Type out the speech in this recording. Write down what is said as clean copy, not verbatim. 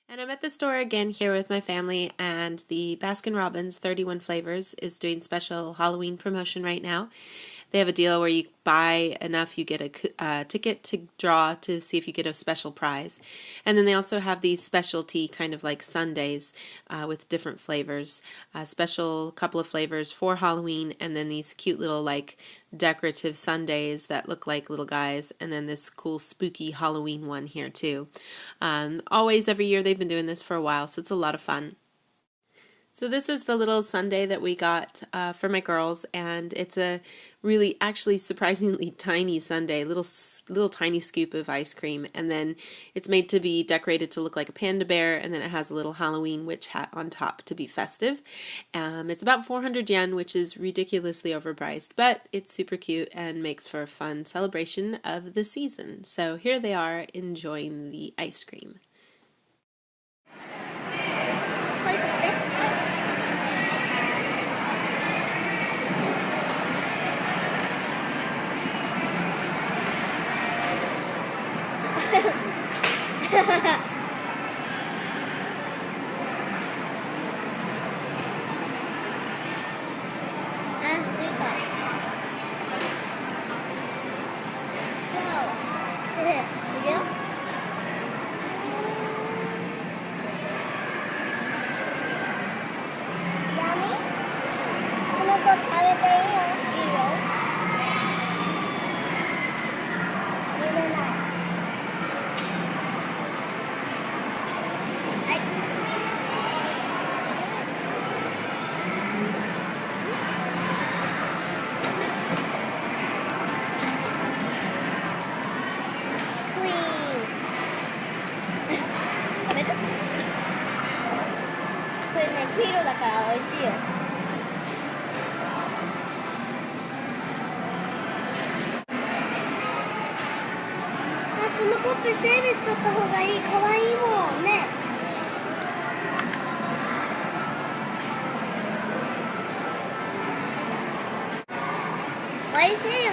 And I'm at the store again here with my family, and the Baskin Robbins 31 Flavors is doing special Halloween promotion right now. They have a deal where you buy enough, you get a ticket to draw to see if you get a special prize. And then they also have these specialty kind of like sundaes with different flavors. A special couple of flavors for Halloween, and then these cute little like decorative sundaes that look like little guys, and then this cool spooky Halloween one here too. Always every year they've been doing this for a while, so it's a lot of fun. So this is the little sundae that we got for my girls, and it's a really actually surprisingly tiny sundae, little tiny scoop of ice cream, and then it's made to be decorated to look like a panda bear, and then it has a little Halloween witch hat on top to be festive. It's about 400 yen, which is ridiculously overpriced, but it's super cute and makes for a fun celebration of the season. So here they are enjoying the ice cream.黄色だから美味しいよ。このコップ整理しとった方がいい。かわいいもんね。美味しいよ。